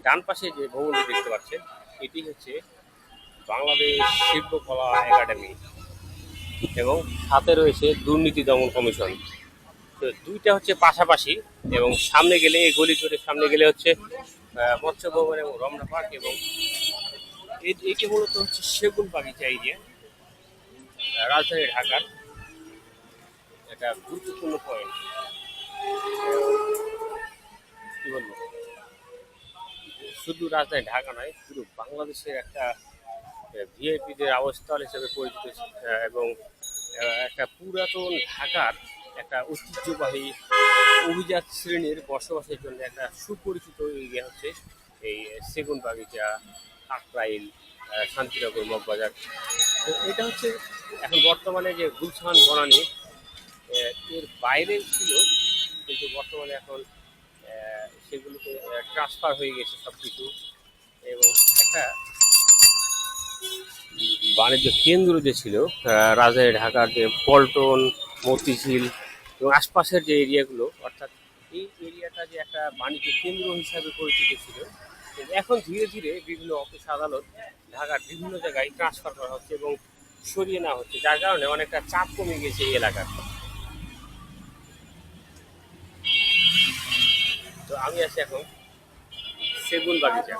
ডান পাশে যে ভবনটি দেখতে পাচ্ছেন এটি হচ্ছে বাংলাদেশ শিল্পকলা একাডেমি এবং সাথে রয়েছে দুর্নীতি দমন কমিশন। তো দুইটা হচ্ছে পাশাপাশি এবং সামনে গেলে এই গলি ধরে সামনে গেলে হচ্ছে মৎস্য ভবন এবং রমনা পার্ক এবং এটি মূলত হচ্ছে সেগুন বাগিচা এরিয়া, রাজধানী ঢাকার একটা গুরুত্বপূর্ণ পয়েন্ট। কি বলবো, শুধু রাজধানী ঢাকা নয়, পুরো বাংলাদেশের একটা ভিআইপিদের আবাসস্থল হিসেবে পরিচিত এবং একটা পুরাতন ঢাকার একটা ঐতিহ্যবাহী অভিজাত শ্রেণীর বসবাসের জন্য একটা সুপরিচিত এরিয়া হচ্ছে এই সেগুন বাগিচা, কাকরাইল, শান্তিনগর, মগবাজার। তো এটা হচ্ছে এখন বর্তমানে যে গুলশান বনানী এর বাইরে ছিল, কিন্তু বর্তমানে এখন সেগুলোতে ট্রান্সফার হয়ে গেছে সব কিছু এবং একটা বাণিজ্য কেন্দ্র যে ছিল রাজধানী ঢাকার যে পল্টন, মতিঝিল এবং আশপাশের যে এরিয়াগুলো, অর্থাৎ এই এরিয়াটা যে একটা বাণিজ্য কেন্দ্র হিসাবে পরিচিত ছিল, কিন্তু এখন ধীরে ধীরে বিভিন্ন অফিস আদালত ঢাকার বিভিন্ন জায়গায় ট্রান্সফার করা হচ্ছে এবং সরিয়ে নেওয়া হচ্ছে, যার কারণে অনেকটা চাপ কমে গেছে এই এলাকার। তো আমি আছি এখন সেগুন বাগিচা।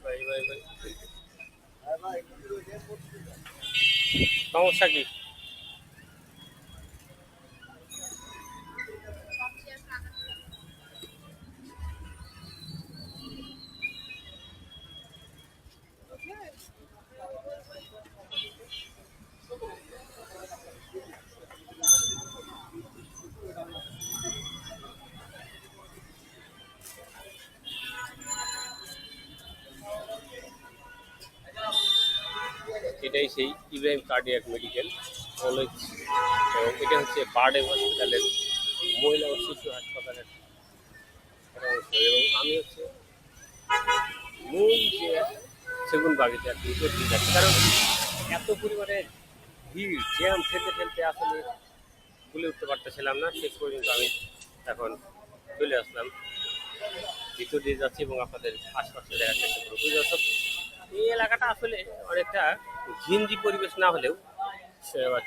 ভাই ভাই ভাই, সমস্যা কি? এটাই সেই ইব্রাহিম কার্ডিয়াক মেডিকেল কলেজ এবং এটা হচ্ছে বার্ডে হসপিটালের মহিলা ও শিশু হাসপাতালের একটা অংশ। এবং আমি হচ্ছে মূল যে সেগুন বাগিচা ভিতর দিয়ে যাচ্ছি, কারণ এত পরিমাণে ভিড় জ্যাম ঠেলতে ঠেলতে আসলে তুলে উঠতে পারতেছিলাম না, শেষ পর্যন্ত আমি এখন চলে আসলাম, ভিতর দিয়ে যাচ্ছি এবং আপনাদের আশপাশে দেখার চেষ্টা করবো। তো দর্শক, এই এলাকাটা আসলে অনেকটা ঘিঞ্জি পরিবেশ না হলেও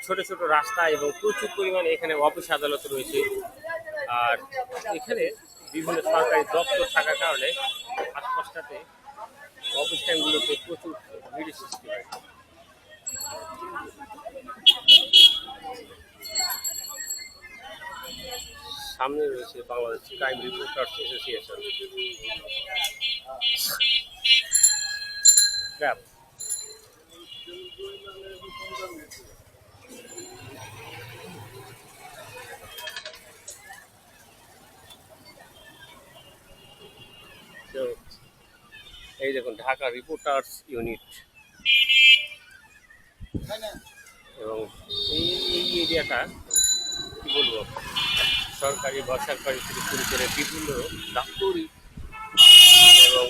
ছোট ছোট রাস্তা এবং প্রচুর পরিমাণে এখানে অফিস আদালত রয়েছে। আর এখানে বিভিন্ন সরকারি দপ্তর থাকার কারণে আশপাশটাতে অফিস টাইমগুলোতে প্রচুর ভিড় সৃষ্টি হয়। সামনে রয়েছে বাংলাদেশ ক্রাইম রিপোর্টার্স অ্যাসোসিয়েশন। তো এই দেখুন ঢাকা রিপোর্টার্স ইউনিট এবং এই এরিয়াটা কি বলবো, সরকারি বেসরকারি থেকে শুরু করে বিভিন্ন দাপ্তরিক এবং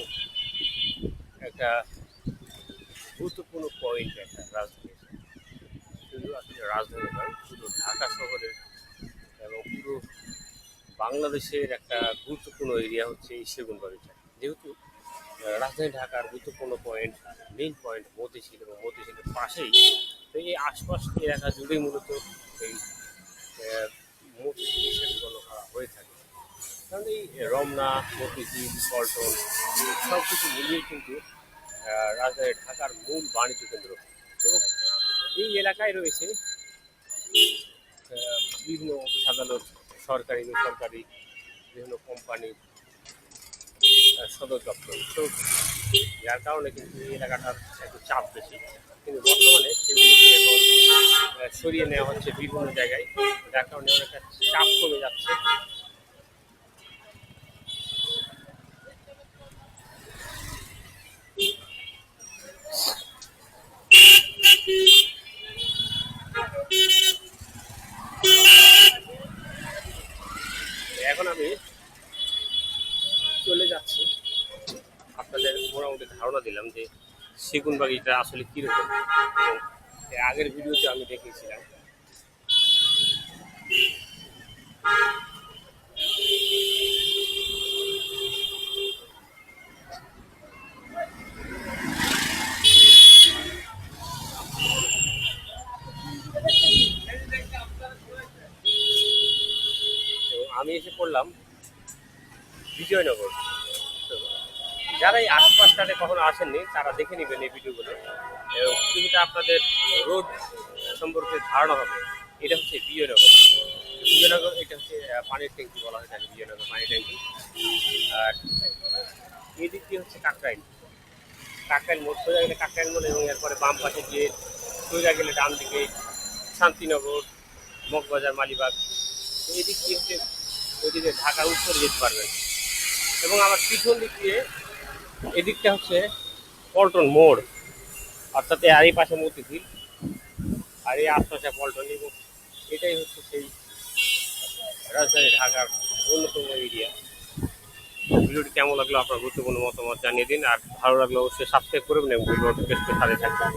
একটা গুরুত্বপূর্ণ পয়েন্ট একটা রাজধানী, শুধু আসলে রাজধানী নয়, শুধু ঢাকা শহরের এবং পুরো বাংলাদেশের একটা গুরুত্বপূর্ণ এরিয়া হচ্ছে এই সেগুন বাগিচা। যেহেতু রাজধানী ঢাকার গুরুত্বপূর্ণ পয়েন্ট, মেইন পয়েন্ট মতিঝিল এবং মতিঝিলের পাশেই, তো এই আশপাশ এলাকা জুড়েই মূলত এই মতিঝিল সেগুলো হয়ে থাকে। কারণ এই রমনা, মতিঝিল, পল্টন সব কিছু মিলিয়ে কিন্তু রাজধানী ঢাকার মূল বাণিজ্য কেন্দ্র এবং এই এলাকায় রয়েছে বিভিন্ন অফিস আদালত, সরকারি বেসরকারি বিভিন্ন কোম্পানি সদর দপ্তর। তো যার কারণে কিন্তু এই এলাকাটার একটু চাপ বেশি, কিন্তু বর্তমানে সেগুলিকে এখন সরিয়ে নেওয়া হচ্ছে বিভিন্ন জায়গায়, যার কারণে অনেকটা চাপ কমে যাচ্ছে। চলে যাচ্ছি। আপনাদের মোটামুটি ধারণা দিলাম যে সেগুন বাগিটা আসলে কীরকম, এবং এর আগের ভিডিওতে আমি দেখিয়েছিলাম। এবং আমি এসে পড়লাম বিজয়নগর। তো যারা এই আশপাশটাতে কখনো আসেননি তারা দেখে নেবেন এই ভিডিওগুলো, এবং কিছুটা আপনাদের রোড সম্পর্কে ধারণা হবে। এটা হচ্ছে বিজয়নগর। বিজয়নগর এটা হচ্ছে পানির ট্যাঙ্কি বলা হয় থাকে, বিজয়নগর পানির ট্যাঙ্কি। আর এদিক দিয়ে হচ্ছে কাকরাইল। কাকরাইল মোড় সোজা গেলে কাকরাইল মোড়, এবং এরপরে বাম পাশে গিয়ে সোজা গেলে ডান দিকে শান্তিনগর, মগবাজার, মালিবাগ। এদিক দিয়ে হচ্ছে ওইদিকে ঢাকার উত্তরে যেতে পারবেন। এবং আমার পিছন দিক দিয়ে এদিকটা হচ্ছে পল্টন মোড়, অর্থাৎ আরই পাশে মতিঝিল, আর এই আশপাশে পল্টন। এবং এটাই হচ্ছে সেই রাজধানী ঢাকার অন্যতম এরিয়া। ভিডিওটি কেমন লাগলো আপনার গুরুত্বপূর্ণ মতামত জানিয়ে দিন, আর ভালো লাগলে অবশ্যই সাবস্ক্রাইব করবেন এবং ভিডিওটি সাথে থাকবেন।